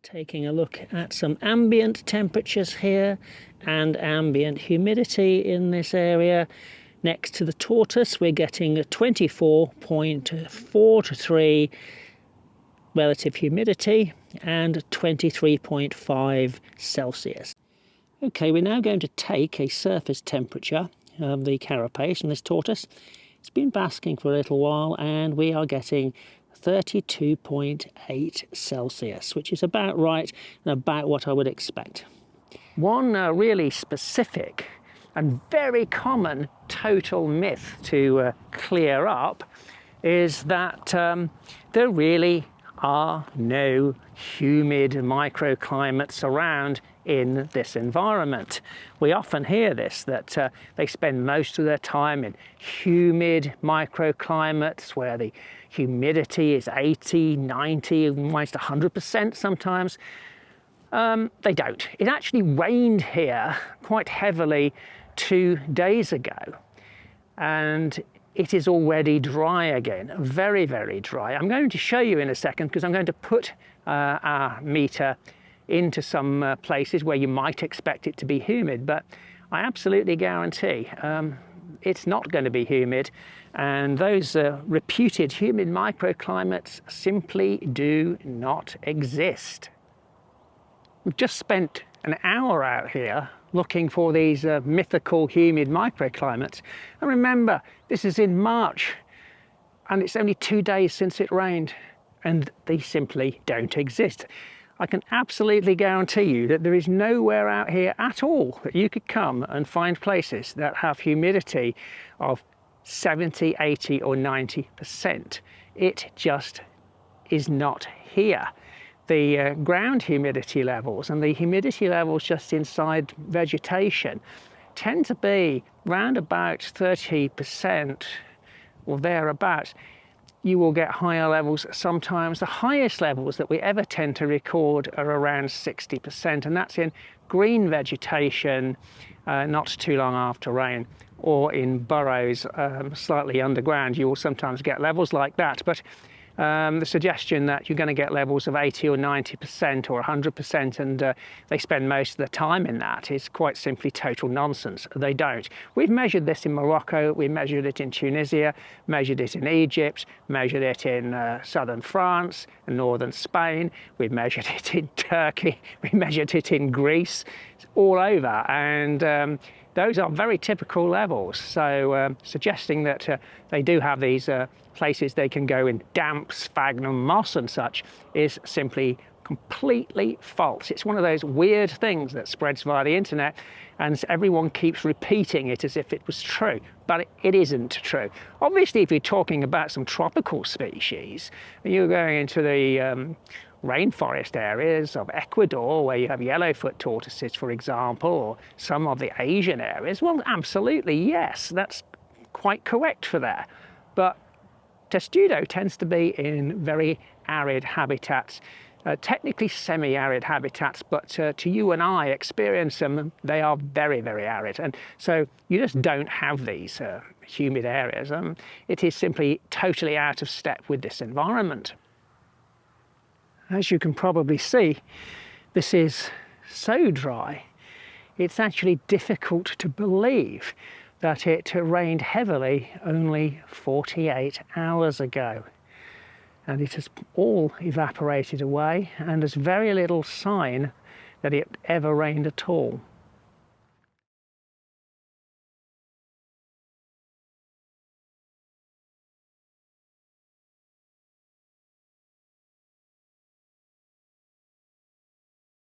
Taking a look at some ambient temperatures here and ambient humidity in this area. Next to the tortoise, we're getting a 24.4 to 3 relative humidity and 23.5 Celsius. Okay, we're now going to take a surface temperature of the carapace from this tortoise. It's been basking for a little while and we are getting 32.8 Celsius, which is about right and about what I would expect. One really specific and very common total myth to clear up is that there really are no humid microclimates around in this environment. We often hear this, that they spend most of their time in humid microclimates where the humidity is 80, 90, almost 100% sometimes. They don't. It actually rained here quite heavily 2 days ago, and it is already dry again, very, very dry. I'm going to show you in a second because I'm going to put our meter into some places where you might expect it to be humid, but I absolutely guarantee it's not going to be humid, and those reputed humid microclimates simply do not exist. We've just spent an hour out here looking for these mythical humid microclimates, and remember, this is in March and it's only 2 days since it rained, and they simply don't exist. I can absolutely guarantee you that there is nowhere out here at all that you could come and find places that have humidity of 70, 80 or 90%. It just is not here. The ground humidity levels and the humidity levels just inside vegetation tend to be round about 30% or thereabouts. You will get higher levels sometimes. The highest levels that we ever tend to record are around 60%, and that's in green vegetation not too long after rain, or in burrows slightly underground. You will sometimes get levels like that, but the suggestion that you're going to get levels of 80 or 90% or 100% and they spend most of the time in that is quite simply total nonsense. They don't. We've measured this in Morocco, we measured it in Tunisia, measured it in Egypt, measured it in southern France and northern Spain, we've measured it in Turkey, we measured it in Greece, it's all over, and those are very typical levels. So suggesting that they do have these places they can go in damp sphagnum moss and such is simply completely false. It's one of those weird things that spreads via the internet and everyone keeps repeating it as if it was true, but it isn't true. Obviously, if you're talking about some tropical species, you're going into the rainforest areas of Ecuador where you have yellowfoot tortoises, for example, or some of the Asian areas, well, absolutely, yes, that's quite correct for there. But Testudo tends to be in very arid habitats, technically semi-arid habitats, but to you and I experience them, they are very, very arid. And so you just don't have these humid areas. It is simply totally out of step with this environment. As you can probably see, this is so dry, it's actually difficult to believe that it rained heavily only 48 hours ago. And it has all evaporated away, and there's very little sign that it ever rained at all.